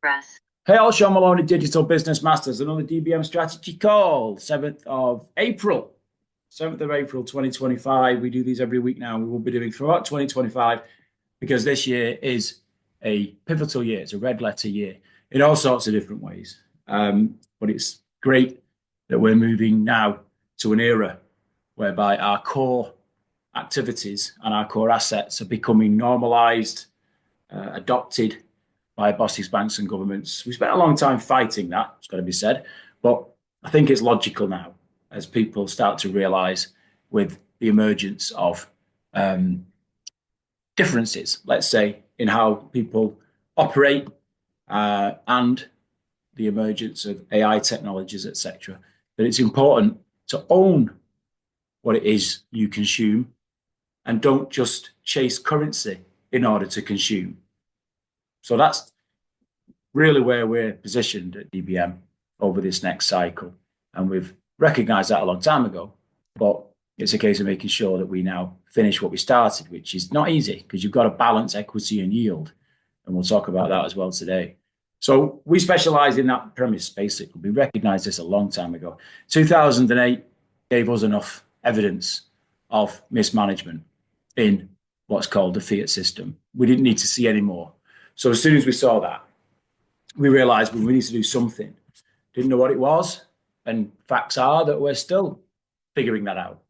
Press. Hey, all, Sean Maloney, Digital Business Masters, another DBM strategy call, 7th of April. 7th of April, 2025. We do these every week now. We will be doing throughout 2025 because this year is a pivotal year. It's a red letter year in all sorts of different ways. But it's great that we're moving now to an era whereby our core activities and our core assets are becoming normalized, adopted by bosses, banks, and governments. We spent a long time fighting that, it's got to be said, but I think it's logical now as people start to realize with the emergence of differences, let's say, in how people operate and the emergence of AI technologies, etc., that it's important to own what it is you consume and don't just chase currency in order to consume. So that's really where we're positioned at DBM over this next cycle. And we've recognized that a long time ago, but it's a case of making sure that we now finish what we started, which is not easy because you've got to balance equity and yield. And we'll talk about that as well today. So we specialize in that premise, basically. We recognized this a long time ago. 2008 gave us enough evidence of mismanagement in what's called the fiat system. We didn't need to see any more. So as soon as we saw that, we realized we need to do something. Didn't know what it was. And facts are that we're still figuring that out.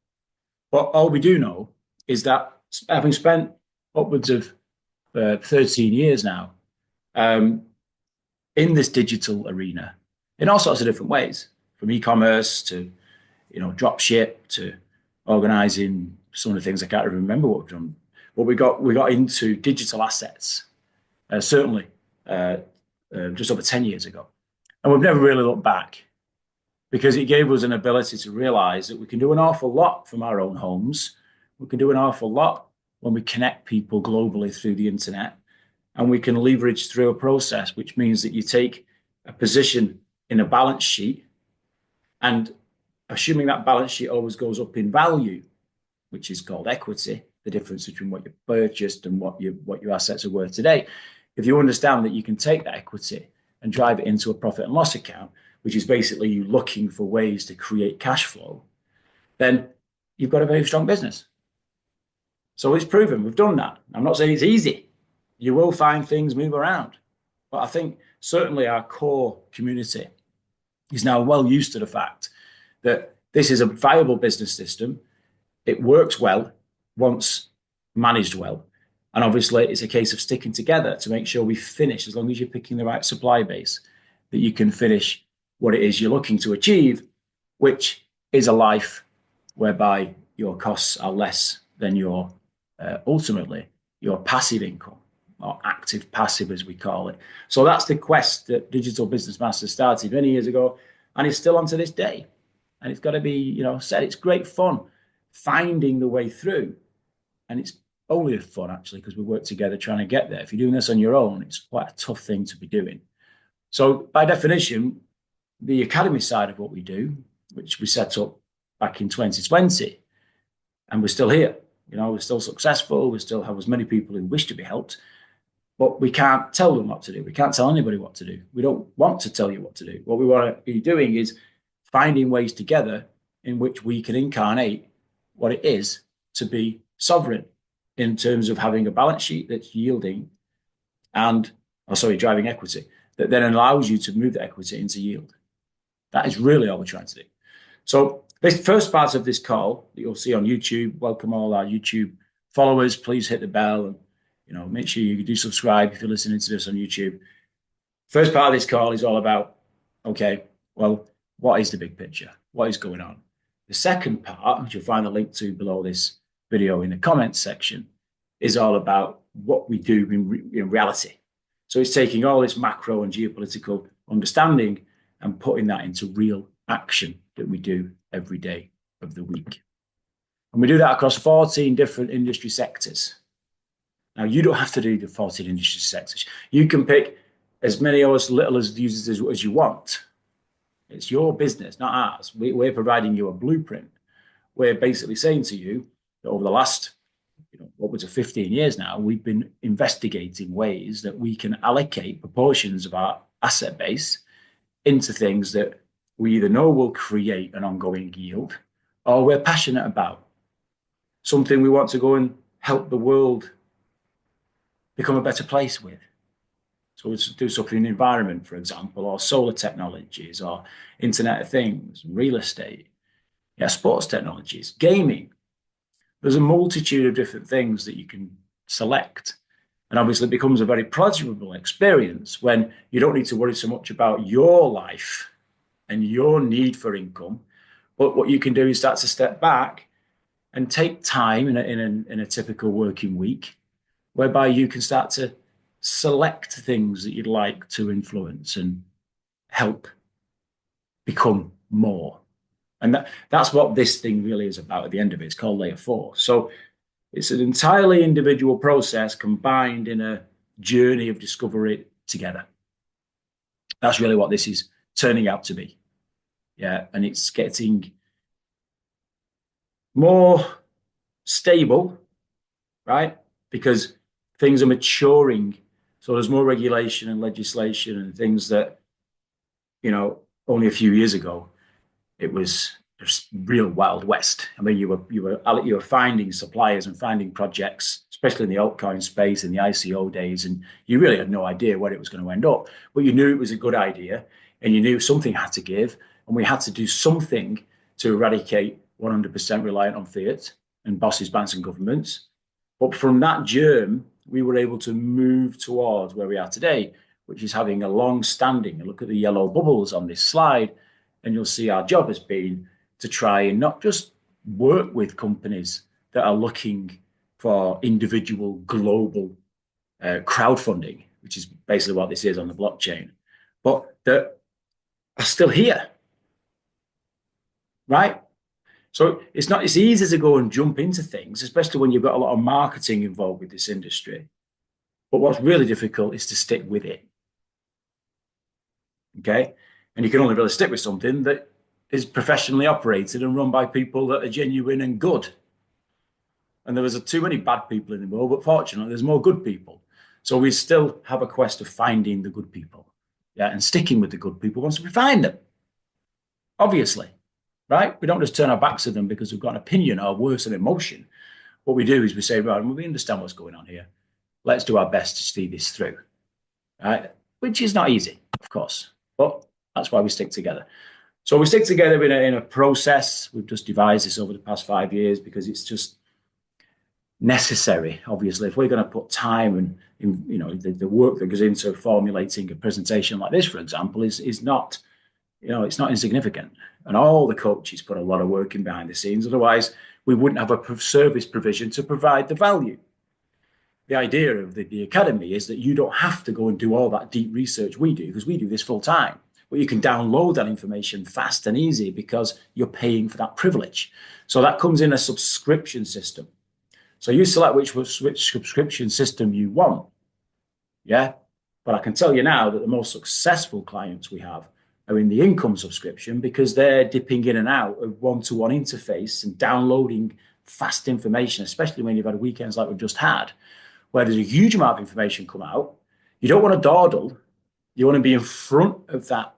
But all we do know is that having spent upwards of 13 years now in this digital arena, in all sorts of different ways, from e-commerce to drop ship to organizing some of the things I can't even remember what we've done. But we got into digital assets, certainly just over 10 years ago. And we've never really looked back because it gave us an ability to realize that we can do an awful lot from our own homes. We can do an awful lot when we connect people globally through the internet. And we can leverage through a process, which means that you take a position in a balance sheet and assuming that balance sheet always goes up in value, which is called equity, the difference between what you purchased and what your assets are worth today. If you understand that you can take that equity and drive it into a profit and loss account, which is basically you looking for ways to create cash flow, then you've got a very strong business. So it's proven. We've done that. I'm not saying it's easy. You will find things move around. But I think certainly our core community is now well used to the fact that this is a viable business system. It works well once managed well. And obviously, it's a case of sticking together to make sure we finish, as long as you're picking the right supply base, that you can finish what it is you're looking to achieve, which is a life whereby your costs are less than your, ultimately, your passive income, or active passive, as we call it. So that's the quest that Digital Business Masters started many years ago, and it's still on to this day. And it's got to be, said, it's great fun finding the way through. And it's only fun, actually, because we work together trying to get there. If you're doing this on your own, it's quite a tough thing to be doing. So by definition, the academy side of what we do, which we set up back in 2020, and we're still here. We're still successful. We still have as many people who wish to be helped, but we can't tell them what to do. We can't tell anybody what to do. We don't want to tell you what to do. What we want to be doing is finding ways together in which we can incarnate what it is to be sovereign in terms of having a balance sheet that's yielding and, driving equity that then allows you to move the equity into yield. That is really all we're trying to do. So this first part of this call that you'll see on YouTube, welcome all our YouTube followers. Please hit the bell and, make sure you do subscribe if you're listening to this on YouTube. First part of this call is all about, okay, well, what is the big picture? What is going on? The second part, which you'll find a link to below this video in the comments section, is all about what we do in reality. So it's taking all this macro and geopolitical understanding and putting that into real action that we do every day of the week. And we do that across 14 different industry sectors. Now, you don't have to do the 14 industry sectors. You can pick as many or as little as users as you want. It's your business, not ours. We're providing you a blueprint. We're basically saying to you that over the last upwards of 15 years now, we've been investigating ways that we can allocate proportions of our asset base into things that we either know will create an ongoing yield or we're passionate about. Something we want to go and help the world become a better place with. So we do something in the environment, for example, or solar technologies, or Internet of Things, real estate, sports technologies, gaming. There's a multitude of different things that you can select. And obviously, it becomes a very pleasurable experience when you don't need to worry so much about your life and your need for income. But what you can do is start to step back and take time in a typical working week, whereby you can start to select things that you'd like to influence and help become more. And that's what this thing really is about at the end of it. It's called Layer 4. So it's an entirely individual process combined in a journey of discovery together. That's really what this is turning out to be. Yeah, and it's getting more stable, right? Because things are maturing. So there's more regulation and legislation and things that, only a few years ago, it was real Wild West. I mean, you were finding suppliers and finding projects, especially in the altcoin space in the ICO days, and you really had no idea where it was going to end up. But you knew it was a good idea, and you knew something had to give, and we had to do something to eradicate 100% reliant on fiat and bosses, banks, and governments. But from that germ, we were able to move towards where we are today, which is having a long-standing. Look at the yellow bubbles on this slide, and you'll see our job has been to try and not just work with companies that are looking for individual global crowdfunding, which is basically what this is on the blockchain, but that are still here, right? So it's easy to go and jump into things, especially when you've got a lot of marketing involved with this industry. But what's really difficult is to stick with it. Okay? And you can only really stick with something that is professionally operated and run by people that are genuine and good. And there was too many bad people in the world, but fortunately, there's more good people. So we still have a quest of finding the good people, and sticking with the good people once we find them. Obviously, right? We don't just turn our backs at them because we've got an opinion or worse, an emotion. What we do is we say, right, we understand what's going on here. Let's do our best to see this through, right? Which is not easy, of course, but that's why we stick together. So we stick together in a process. We've just devised this over the past 5 years because it's just necessary. Obviously, if we're going to put time and the work that goes into formulating a presentation like this, for example, is not, it's not insignificant. And all the coaches put a lot of work in behind the scenes. Otherwise, we wouldn't have a service provision to provide the value. The idea of the academy is that you don't have to go and do all that deep research we do, because we do this full time. But you can download that information fast and easy because you're paying for that privilege. So that comes in a subscription system. So you select which subscription system you want. Yeah. But I can tell you now that the most successful clients we have are in the income subscription, because they're dipping in and out of one-to-one interface and downloading fast information, especially when you've had weekends like we've just had, where there's a huge amount of information come out. You don't want to dawdle. You want to be in front of that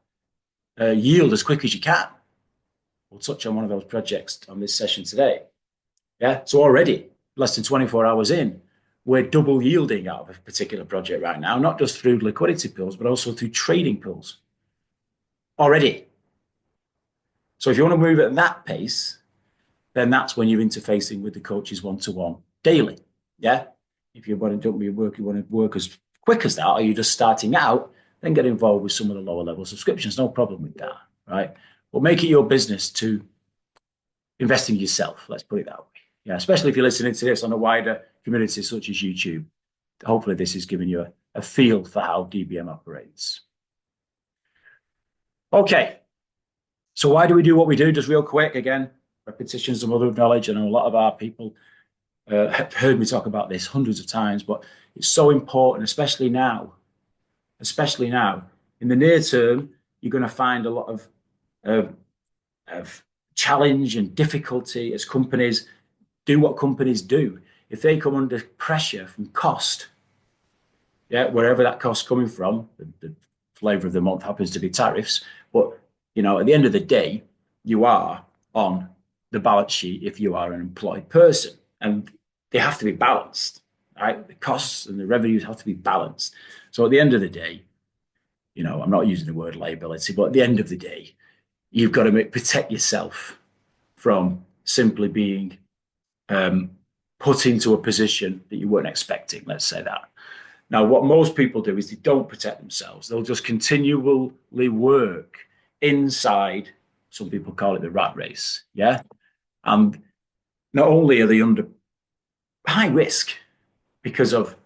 yield as quick as you can. We'll touch on one of those projects on this session today. Yeah. So already, less than 24 hours in, we're double yielding out of a particular project right now, not just through liquidity pools, but also through trading pools. Already. So if you want to move at that pace, then that's when you're interfacing with the coaches one-to-one daily. Yeah. If you want to work as quick as that, or you're just starting out, then get involved with some of the lower level subscriptions. No problem with that, right? But make it your business to invest in yourself. Let's put it that way. Yeah, especially if you're listening to this on a wider community such as YouTube. Hopefully this is giving you a feel for how DBM operates. Okay. So why do we do what we do? Just real quick, again, repetition is the mother of knowledge. I know a lot of our people have heard me talk about this hundreds of times, but it's so important, especially now. In the near term, you're going to find a lot of challenge and difficulty as companies do what companies do. if they come under pressure from cost, yeah, wherever that cost coming from, the flavor of the month happens to be tariffs. But at the end of the day, you are on the balance sheet if you are an employed person, and they have to be balanced, right? The costs and the revenues have to be balanced. So at the end of the day, I'm not using the word liability, but at the end of the day, you've got to protect yourself from simply being put into a position that you weren't expecting. Let's say that. Now, what most people do is they don't protect themselves. They'll just continually work inside. Some people call it the rat race. Yeah. And not only are they under high risk because of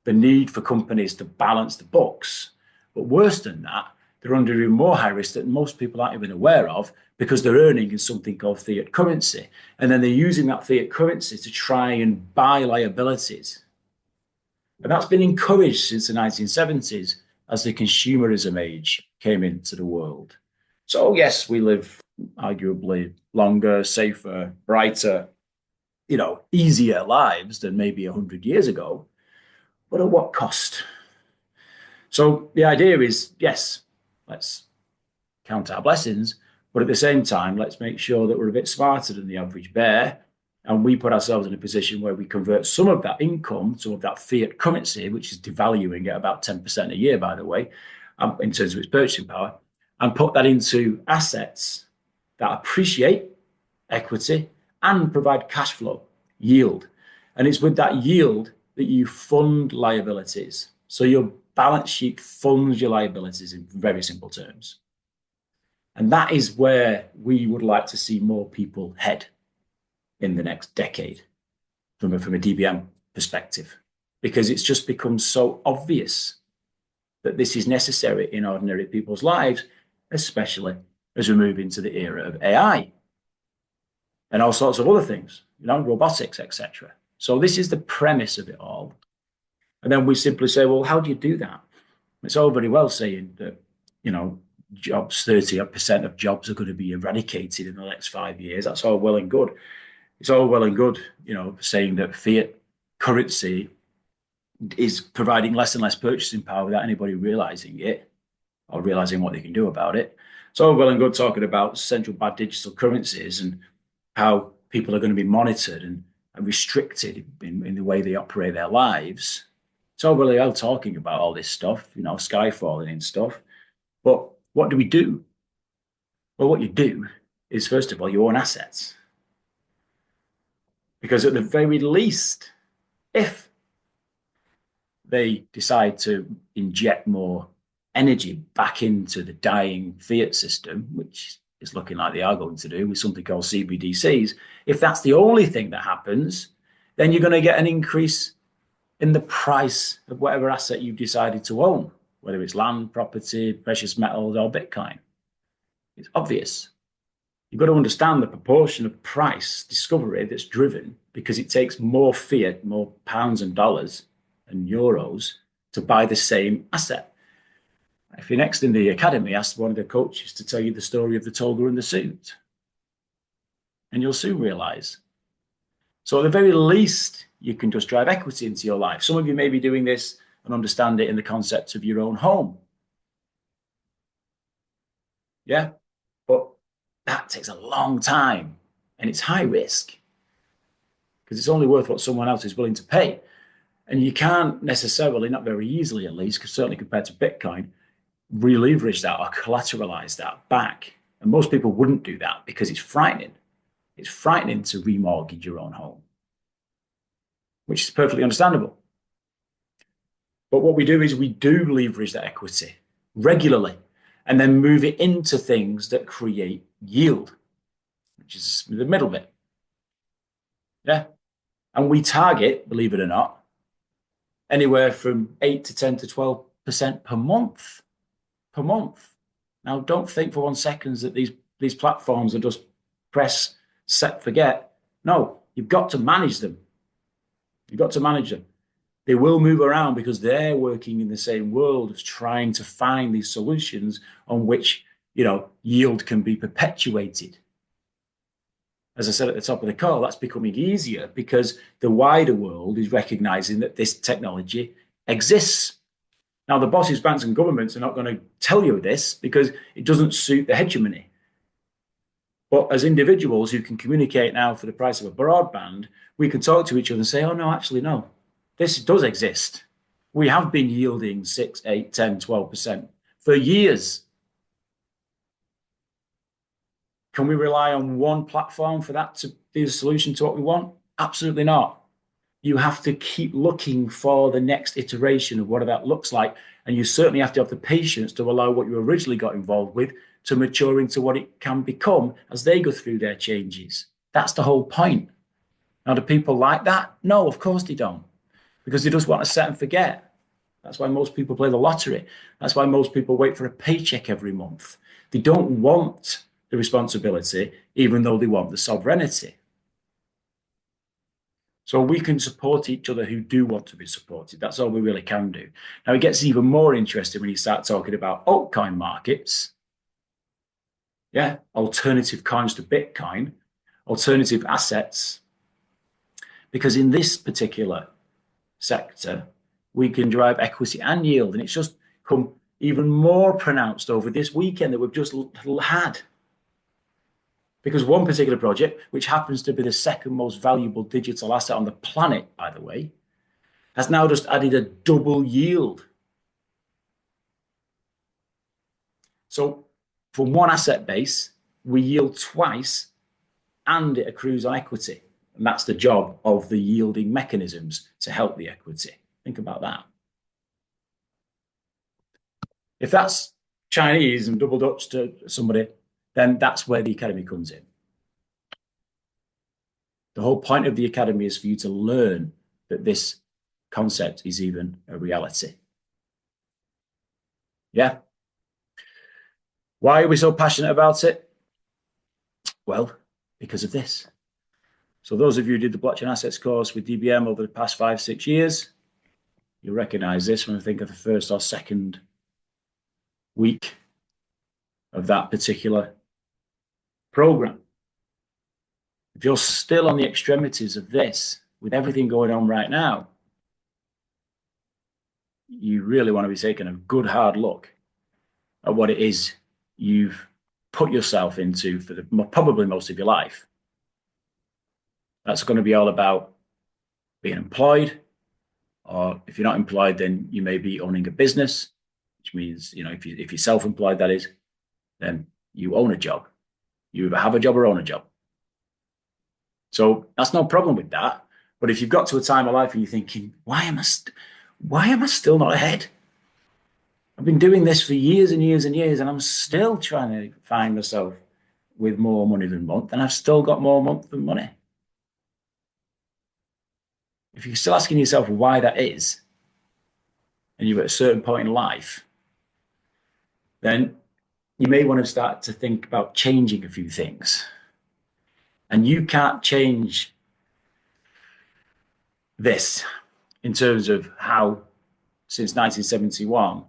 the need for companies to balance the books, but worse than that, they're under even more high risk that most people aren't even aware of because they're earning in something called fiat currency. And then they're using that fiat currency to try and buy liabilities. And that's been encouraged since the 1970s as the consumerism age came into the world. So, yes, we live arguably longer, safer, brighter, easier lives than maybe 100 years ago. But at what cost? So the idea is, yes, let's count our blessings, but at the same time, let's make sure that we're a bit smarter than the average bear. And we put ourselves in a position where we convert some of that income, some of that fiat currency, which is devaluing at about 10% a year, by the way, in terms of its purchasing power, and put that into assets that appreciate equity and provide cash flow, yield. And it's with that yield that you fund liabilities. So your balance sheet funds your liabilities in very simple terms. And that is where we would like to see more people head in the next decade from a DBM perspective, because it's just become so obvious that this is necessary in ordinary people's lives, especially as we move into the era of AI and all sorts of other things, robotics, etc. So this is the premise of it all. And then we simply say, well, how do you do that? It's all very well saying that, jobs, 30% of jobs are going to be eradicated in the next 5 years. That's all well and good. It's all well and good, saying that fiat currency is providing less and less purchasing power without anybody realizing it or realizing what they can do about it. It's all well and good talking about central bank digital currencies and how people are going to be monitored and restricted in the way they operate their lives. It's all really well talking about all this stuff, sky falling and stuff. But what do we do? Well, what you do is, first of all, you own assets. Because at the very least, if they decide to inject more energy back into the dying fiat system, which is looking like they are going to do with something called CBDCs, if that's the only thing that happens, then you're going to get an increase in the price of whatever asset you've decided to own, whether it's land, property, precious metals, or Bitcoin. It's obvious. You've got to understand the proportion of price discovery that's driven because it takes more fiat, more pounds and dollars and euros to buy the same asset. If you're next in the academy, ask one of the coaches to tell you the story of the toga and the suit. And you'll soon realize. So at the very least, you can just drive equity into your life. Some of you may be doing this and understand it in the concept of your own home. Yeah, but that takes a long time and it's high risk because it's only worth what someone else is willing to pay. And you can't necessarily, not very easily at least, because certainly compared to Bitcoin, re-leverage that or collateralize that back. And most people wouldn't do that because it's frightening. It's frightening to remortgage your own home, which is perfectly understandable. But what we do is we do leverage that equity regularly and then move it into things that create yield, which is the middle bit. Yeah. And we target, believe it or not, anywhere from 8 to 10 to 12% per month. Per month. Now, don't think for 1 second that these platforms are just press, set, forget. No, you've got to manage them. You've got to manage them. They will move around because they're working in the same world of trying to find these solutions on which, yield can be perpetuated. as I said at the top of the call, that's becoming easier because the wider world is recognizing that this technology exists. Now, the bosses, banks, and governments are not going to tell you this because it doesn't suit the hegemony. But as individuals who can communicate now for the price of a broadband, we can talk to each other and say, oh, no, actually, no, this does exist. We have been yielding 6, 8, 10, 12% for years. Can we rely on one platform for that to be the solution to what we want? Absolutely not. You have to keep looking for the next iteration of what that looks like. And you certainly have to have the patience to allow what you originally got involved with to mature into what it can become as they go through their changes. That's the whole point. Now, do people like that? No, of course they don't, because they just want to set and forget. That's why most people play the lottery. That's why most people wait for a paycheck every month. They don't want the responsibility, even though they want the sovereignty. So we can support each other who do want to be supported. That's all we really can do. Now, it gets even more interesting when you start talking about altcoin markets. Yeah, alternative coins to Bitcoin, alternative assets. Because in this particular sector, we can drive equity and yield. And it's just come even more pronounced over this weekend that we've just had. Because one particular project, which happens to be the second most valuable digital asset on the planet, by the way, has now just added a double yield. So from one asset base, we yield twice and it accrues on equity. And that's the job of the yielding mechanisms to help the equity. Think about that. If that's Chinese and double Dutch to somebody, then that's where the academy comes in. The whole point of the academy is for you to learn that this concept is even a reality. Yeah. Why are we so passionate about it? Well, because of this. So those of you who did the blockchain assets course with DBM over the past 5, 6 years, you'll recognize this when I think of the first or second week of that particular program. If you're still on the extremities of this, with everything going on right now, you really want to be taking a good hard look at what it is you've put yourself into for probably most of your life. That's going to be all about being employed, or if you're not employed, then you may be owning a business, which means, if you're self-employed, that is, then you own a job. You either have a job or own a job. So that's no problem with that. But if you've got to a time of life and you're thinking, why am I still not ahead? I've been doing this for years and years and years, and I'm still trying to find myself with more money than month, and I've still got more month than money. If you're still asking yourself why that is, and you're at a certain point in life, then you may want to start to think about changing a few things. And you can't change this in terms of how, since 1971,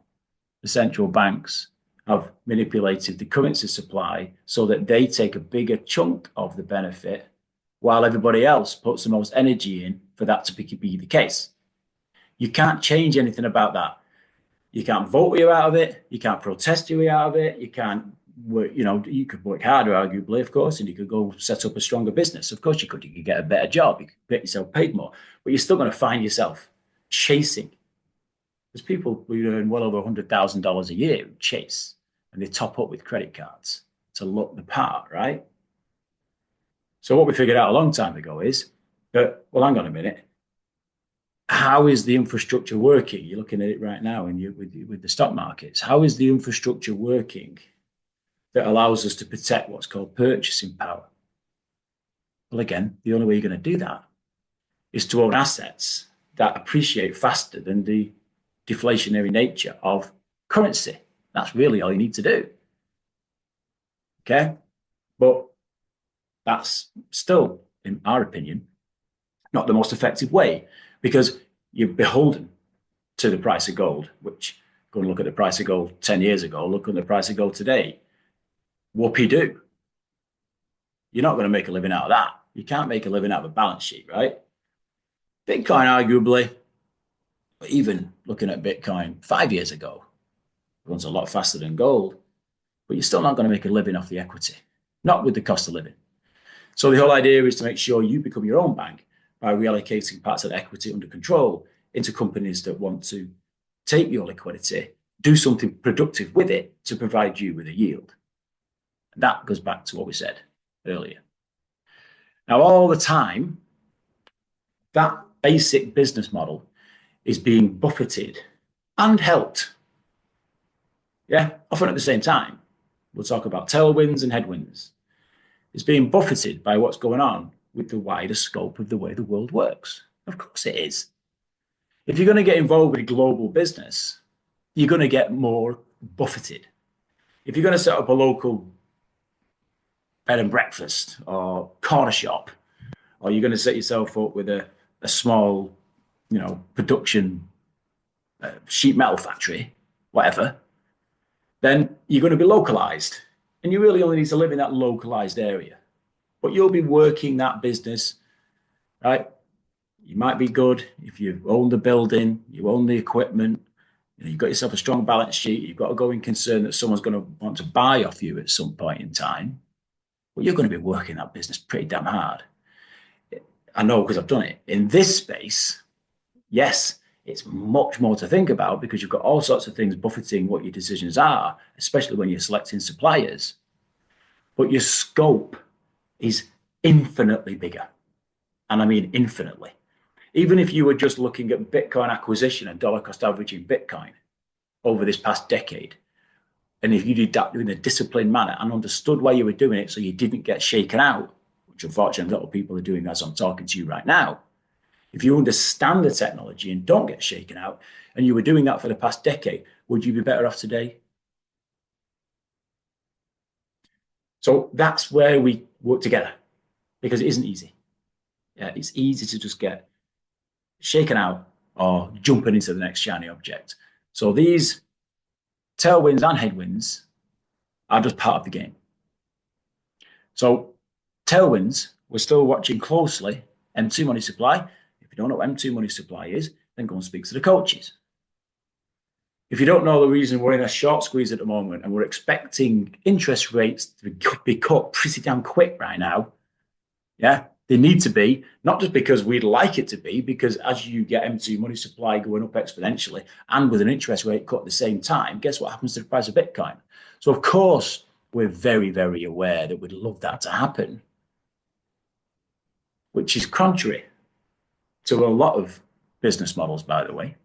the central banks have manipulated the currency supply so that they take a bigger chunk of the benefit while everybody else puts the most energy in for that to be the case. You can't change anything about that. You can't vote your way out of it. You can't protest your way out of it. You can't work, you could work harder, arguably, of course, and you could go set up a stronger business. Of course you could. You could get a better job. You could get yourself paid more. But you're still going to find yourself chasing. There's people who earn well over $100,000 a year who chase, and they top up with credit cards to look the part, right? So what we figured out a long time ago is that, well, hang on a minute. How is the infrastructure working? You're looking at it right now with the stock markets. How is the infrastructure working that allows us to protect what's called purchasing power? Well, again, the only way you're going to do that is to own assets that appreciate faster than the deflationary nature of currency. That's really all you need to do. Okay? But that's still, in our opinion, not the most effective way, because you're beholden to the price of gold, which, go and look at the price of gold 10 years ago, look at the price of gold today. Whoopie-doo. You're not going to make a living out of that. You can't make a living out of a balance sheet, right? Bitcoin, arguably, even looking at Bitcoin 5 years ago, runs a lot faster than gold, but you're still not going to make a living off the equity, not with the cost of living. So the whole idea is to make sure you become your own bank by reallocating parts of the equity under control into companies that want to take your liquidity, do something productive with it to provide you with a yield. And that goes back to what we said earlier. Now, all the time, that basic business model is being buffeted and helped. Yeah, often at the same time. We'll talk about tailwinds and headwinds. It's being buffeted by what's going on with the wider scope of the way the world works. Of course it is. If you're going to get involved with global business, you're going to get more buffeted. If you're going to set up a local bed and breakfast or corner shop, or you're going to set yourself up with a small, production sheet metal factory, whatever, then you're going to be localized. And you really only need to live in that localized area. But you'll be working that business, right? You might be good if you own the building, you own the equipment, you've got yourself a strong balance sheet, you've got a going concern that someone's going to want to buy off you at some point in time. But you're going to be working that business pretty damn hard. I know because I've done it. In this space, yes, it's much more to think about because you've got all sorts of things buffeting what your decisions are, especially when you're selecting suppliers. But your scope is infinitely bigger. And I mean infinitely. Even if you were just looking at Bitcoin acquisition and dollar cost averaging Bitcoin over this past decade, and if you did that in a disciplined manner and understood why you were doing it so you didn't get shaken out, which unfortunately a lot of people are doing as I'm talking to you right now, if you understand the technology and don't get shaken out, and you were doing that for the past decade, would you be better off today? So that's where we work together because it isn't easy. Yeah, it's easy to just get shaken out or jumping into the next shiny object. So these tailwinds and headwinds are just part of the game. So tailwinds, we're still watching closely M2 money supply. If you don't know what M2 money supply is, then go and speak to the coaches. If you don't know the reason we're in a short squeeze at the moment and we're expecting interest rates to be cut pretty damn quick right now, yeah, they need to be, not just because we'd like it to be, because as you get M2 money supply going up exponentially and with an interest rate cut at the same time, guess what happens to the price of Bitcoin? So, of course, we're very, very aware that we'd love that to happen, which is contrary to a lot of business models, by the way,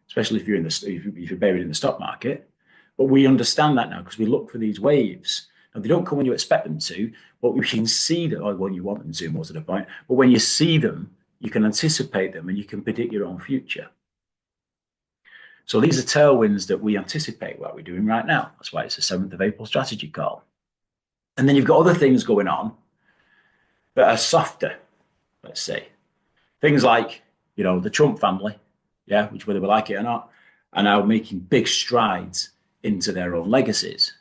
especially if you're buried in the stock market. But we understand that now because we look for these waves. And they don't come when you expect them to, but we can see them, or when you want them to, most of the point. But when you see them, you can anticipate them and you can predict your own future. So these are tailwinds that we anticipate what we're doing right now. That's why it's a 7th of April strategy call. And then you've got other things going on that are softer, let's say. Things like, the Trump family, yeah, which whether we like it or not, are now making big strides into their own legacies.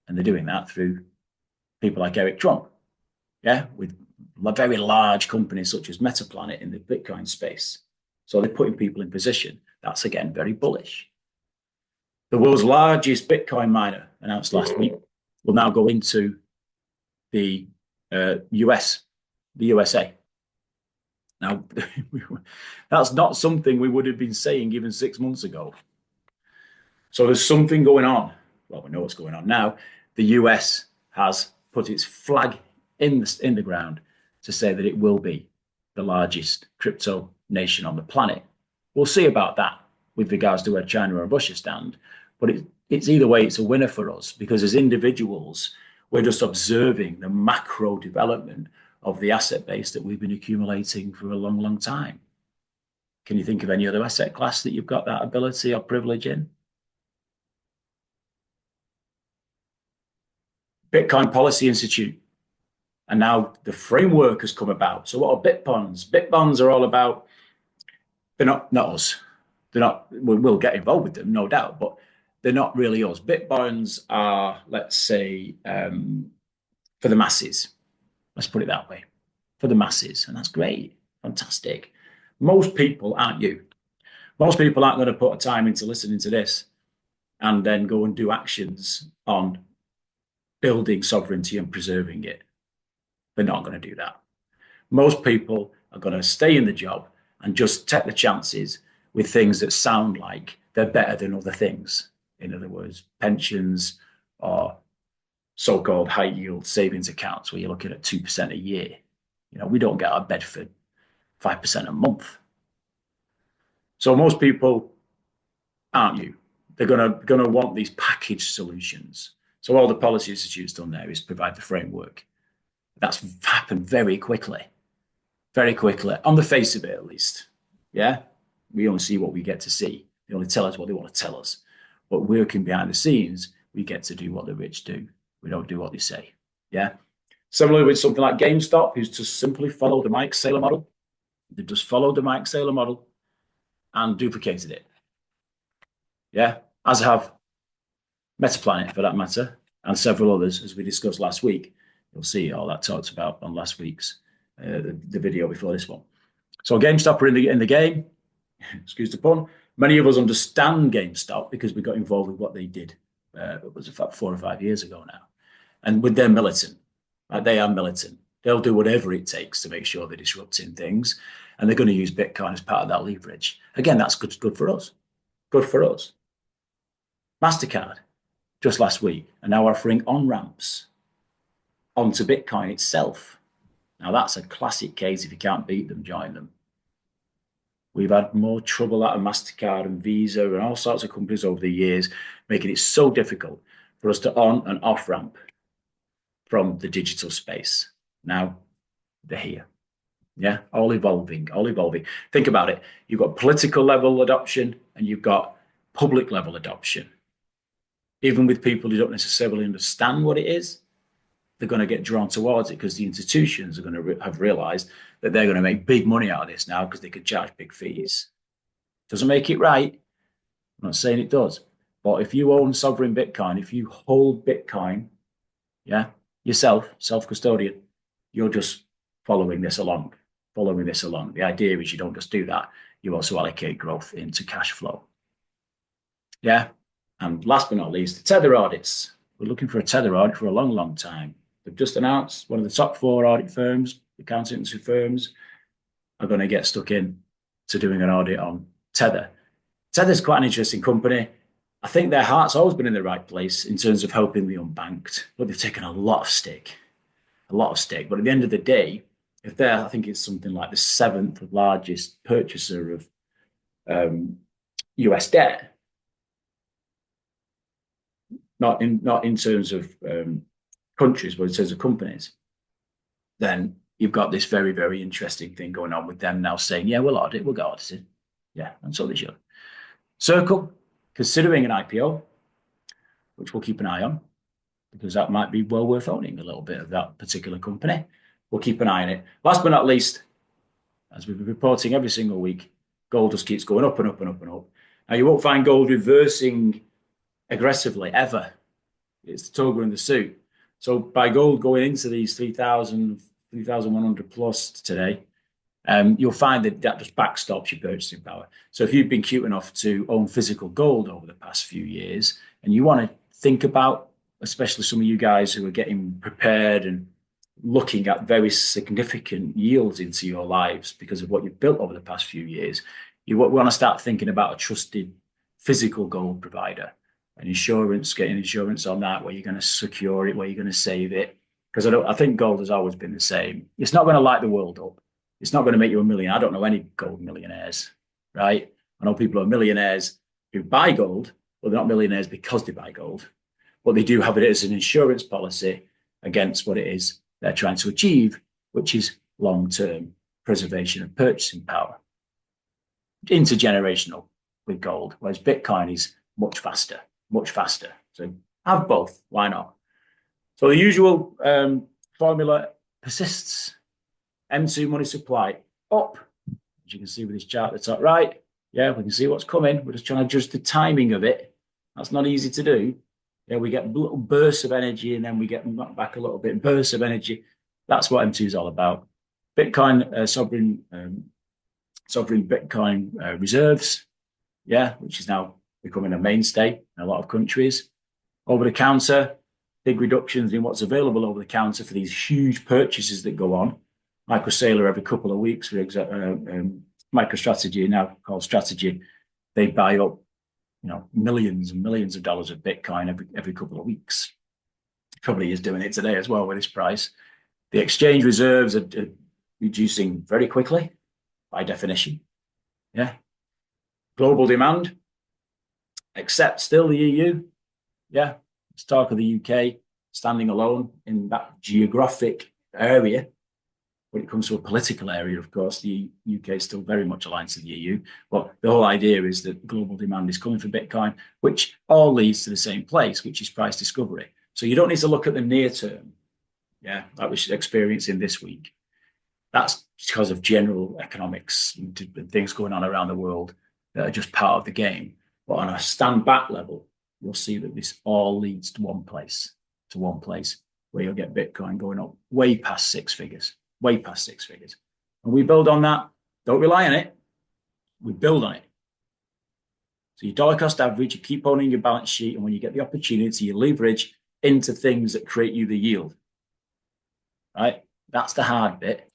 And they're doing that through people like Eric Trump, yeah, with very large companies such as Metaplanet in the Bitcoin space. So they're putting people in position. That's, again, very bullish. The world's largest Bitcoin miner, announced last week, will now go into the USA. Now, that's not something we would have been saying even 6 months ago. So there's something going on. Well, we know what's going on now. The US has put its flag in the ground to say that it will be the largest crypto nation on the planet. We'll see about that with regards to where China or Russia stand. But it's either way, it's a winner for us because as individuals, we're just observing the macro development of the asset base that we've been accumulating for a long, long time. Can you think of any other asset class that you've got that ability or privilege in? Bitcoin Policy Institute. And now the framework has come about. So what are BitBonds? BitBonds are all about, they're not us. They're not, we'll get involved with them, no doubt, but they're not really us. BitBonds are, let's say, for the masses. Let's put it that way, for the masses. And that's great, fantastic. Most people aren't you. Most people aren't going to put a time into listening to this and then go and do actions on building sovereignty and preserving it. They're not going to do that. Most people are going to stay in the job and just take the chances with things that sound like they're better than other things. In other words, pensions or so-called high-yield savings accounts where you're looking at 2% a year. We don't get out of bed for 5% a month. So most people aren't you. They're going to want these package solutions. So all the Policy Institute's done there is provide the framework. That's happened very quickly, on the face of it at least. Yeah, we only see what we get to see. They only tell us what they want to tell us. But working behind the scenes, we get to do what the rich do. We don't do what they say. Yeah. Similarly with something like GameStop, who's just simply followed the Mike Saylor model. They've just followed the Mike Saylor model and duplicated it. Yeah. As have Metaplanet, for that matter, and several others, as we discussed last week. You'll see all that talked about on last week's the video before this one. So GameStop are in the game. Excuse the pun. Many of us understand GameStop because we got involved with what they did. It was about 4 or 5 years ago now. And with their militant, they are militant. They'll do whatever it takes to make sure they're disrupting things. And they're going to use Bitcoin as part of that leverage. Again, that's good for us. Good for us. MasterCard, just last week, are now offering on-ramps onto Bitcoin itself. Now, that's a classic case. If you can't beat them, join them. We've had more trouble out of MasterCard and Visa and all sorts of companies over the years, making it so difficult for us to on and off ramp from the digital space. Now, they're here. Yeah, all evolving. Think about it. You've got political level adoption and you've got public level adoption. Even with people who don't necessarily understand what it is, they're going to get drawn towards it because the institutions are going to have realized that they're going to make big money out of this now because they could charge big fees. Doesn't make it right. I'm not saying it does. But if you own sovereign Bitcoin, if you hold Bitcoin, yeah, yourself, self-custodian, you're just following this along. The idea is you don't just do that. You also allocate growth into cash flow. Yeah. And last but not least, the tether audits. We're looking for a tether audit for a long, long time. They've just announced one of the top 4 audit firms, accountancy firms, are going to get stuck in to doing an audit on Tether. Tether's quite an interesting company. I think their heart's always been in the right place in terms of helping the unbanked, but they've taken a lot of stake. But at the end of the day, if they're, I think it's something like the 7th largest purchaser of US debt, not in terms of countries, but in terms of companies, then you've got this very, very interesting thing going on with them now saying, yeah, we'll get audited. Yeah, and so they should. Circle, considering an IPO, which we'll keep an eye on, because that might be well worth owning a little bit of that particular company. We'll keep an eye on it. Last but not least, as we've been reporting every single week, gold just keeps going up and up and up and up. Now, you won't find gold reversing aggressively ever. It's the toga and the suit. So by gold going into these 3,000, 3,100 plus today, you'll find that just backstops your purchasing power. So if you've been cute enough to own physical gold over the past few years, and you want to think about, especially some of you guys who are getting prepared and looking at very significant yields into your lives because of what you've built over the past few years, you want to start thinking about a trusted physical gold provider. And insurance, getting insurance on that, where you're going to secure it, where you're going to save it. Because I think gold has always been the same. It's not going to light the world up. It's not going to make you a millionaire. I don't know any gold millionaires, right? I know people who are millionaires who buy gold, but they're not millionaires because they buy gold. But they do have it as an insurance policy against what it is they're trying to achieve, which is long-term preservation of purchasing power. Intergenerational with gold, whereas Bitcoin is much faster. So have both. Why not? So the usual formula persists. M2 money supply up. As you can see with this chart at the top right. Yeah, we can see what's coming. We're just trying to adjust the timing of it. That's not easy to do. Yeah, we get little bursts of energy and then we get knocked back a little bit, bursts of energy. That's what M2 is all about. Bitcoin, sovereign Bitcoin reserves, yeah, which is now becoming a mainstay in a lot of countries. Over the counter, big reductions in what's available over the counter for these huge purchases that go on. MicroSaylor every couple of weeks, for MicroStrategy, now called Strategy, they buy up millions and millions of dollars of Bitcoin every couple of weeks. Probably is doing it today as well with this price. The exchange reserves are reducing very quickly by definition. Yeah. Global demand, except still the EU. Yeah. Let's talk of the UK standing alone in that geographic area. When it comes to a political area, of course, the UK is still very much aligned to the EU. But the whole idea is that global demand is coming for Bitcoin, which all leads to the same place, which is price discovery. So you don't need to look at the near term, yeah, that we're experiencing this week. That's because of general economics and things going on around the world that are just part of the game. But on a stand back level, you'll see that this all leads to one place where you'll get Bitcoin going up way past six figures. And we build on that. Don't rely on it. We build on it. So your dollar cost average, you keep owning your balance sheet. And when you get the opportunity, you leverage into things that create you the yield. Right? That's the hard bit.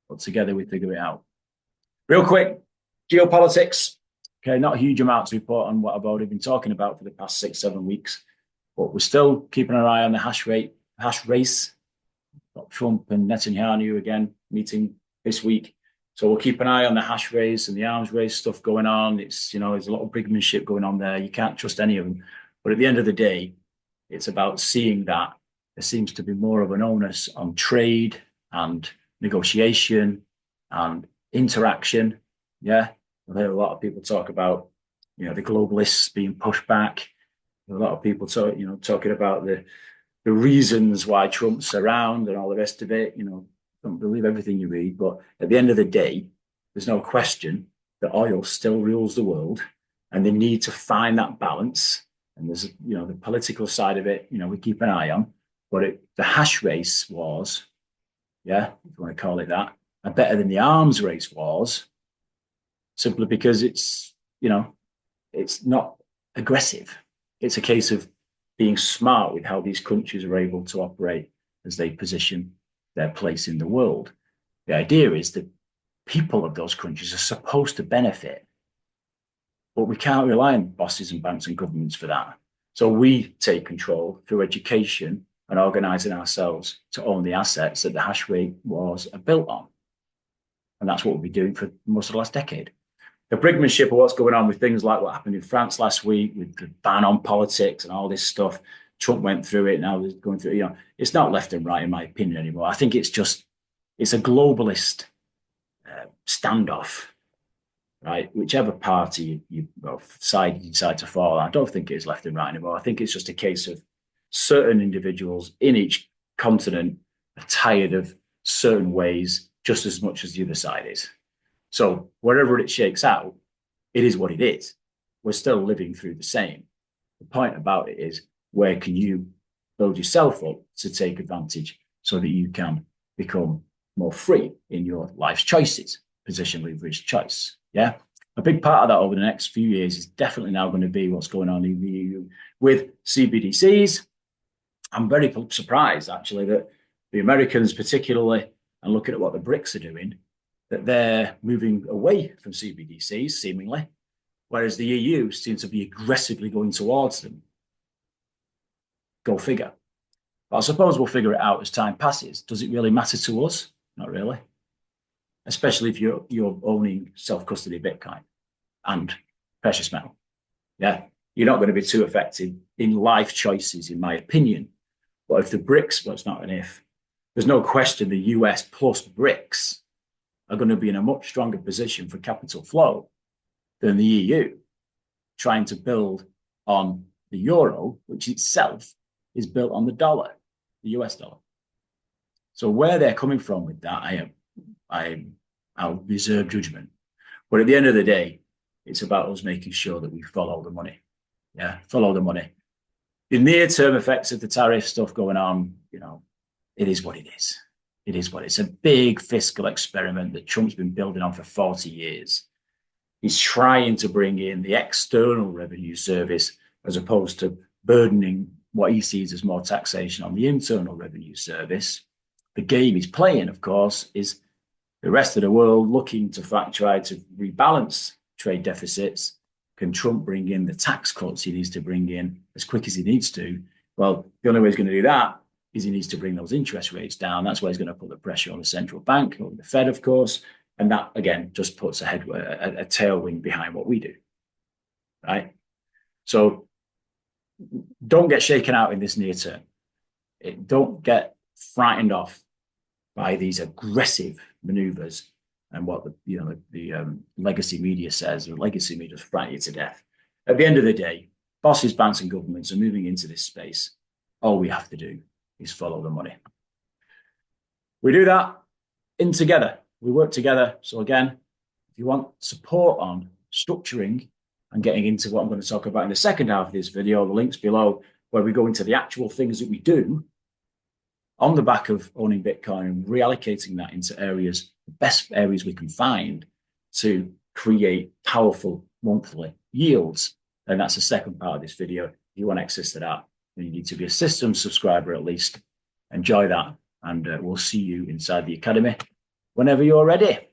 But together we figure it out. Real quick, geopolitics. Okay, not a huge amount to report on what I've already been talking about for the past 6-7 weeks. But we're still keeping our eye on the hash race. Got Trump and Netanyahu again meeting this week. So we'll keep an eye on the hash race and the arms race stuff going on. It's, there's a lot of brinkmanship going on there. You can't trust any of them. But at the end of the day, it's about seeing that there seems to be more of an onus on trade and negotiation and interaction. Yeah. I've heard a lot of people talk about, the globalists being pushed back. A lot of people talking about the reasons why Trump's around and all the rest of it. Don't believe everything you read, but at the end of the day, there's no question that oil still rules the world, and they need to find that balance. And there's, the political side of it, we keep an eye on. But the hash race wars, yeah, if you want to call it that, are better than the arms race wars, simply because it's not aggressive. It's a case of being smart with how these countries are able to operate as they position their place in the world. The idea is that people of those countries are supposed to benefit, but we can't rely on bosses and banks and governments for that. So we take control through education and organizing ourselves to own the assets that the hash rate wars are built on. And that's what we'll be doing for most of the last decade. The brinkmanship of what's going on with things like what happened in France last week with the ban on politics and all this stuff. Trump went through it. Now they're going through it. It's not left and right, in my opinion, anymore. I think it's a globalist standoff, right? Whichever party side you decide to fall on, I don't think it's left and right anymore. I think it's just a case of certain individuals in each continent are tired of certain ways just as much as the other side is. So wherever it shakes out, it is what it is. We're still living through the same. The point about it is, where can you build yourself up to take advantage so that you can become more free in your life's choices? Position, leverage, choice. Yeah. A big part of that over the next few years is definitely now going to be what's going on in the EU with CBDCs. I'm very surprised, actually, that the Americans particularly, and looking at what the BRICS are doing, that they're moving away from CBDCs, seemingly, whereas the EU seems to be aggressively going towards them. Go figure. But I suppose we'll figure it out as time passes. Does it really matter to us? Not really. Especially if you're owning self-custody Bitcoin and precious metal. Yeah, you're not going to be too affected in life choices, in my opinion. But if the BRICS, well, it's not an if, there's no question the US plus BRICS are going to be in a much stronger position for capital flow than the EU, trying to build on the euro, which itself is built on the dollar, the US dollar. So where they're coming from with that, I'll reserve judgment. But at the end of the day, it's about us making sure that we follow the money. Yeah, follow the money. The near-term effects of the tariff stuff going on, it is what it is. It is what it's a big fiscal experiment that Trump's been building on for 40 years. He's trying to bring in the external revenue service as opposed to burdening what he sees as more taxation on the internal revenue service. The game he's playing, of course, is the rest of the world looking to try to rebalance trade deficits. Can Trump bring in the tax cuts he needs to bring in as quick as he needs to? Well, the only way he's going to do that is he needs to bring those interest rates down. That's why he's going to put the pressure on the central bank, or the Fed, of course. And that, again, just puts a tailwind behind what we do, right? So don't get shaken out in this near term. Don't get frightened off by these aggressive maneuvers and what the legacy media says. The legacy media frighten you to death. At the end of the day, bosses, banks, and governments are moving into this space. All we have to do is follow the money. We do that in together. We work together. So again, if you want support on structuring and getting into what I'm going to talk about in the second half of this video, the link's below, where we go into the actual things that we do on the back of owning Bitcoin and reallocating that into areas, the best areas we can find to create powerful monthly yields. And that's the second part of this video. If you want access to that, then you need to be a system subscriber at least. Enjoy that. And we'll see you inside the academy whenever you're ready.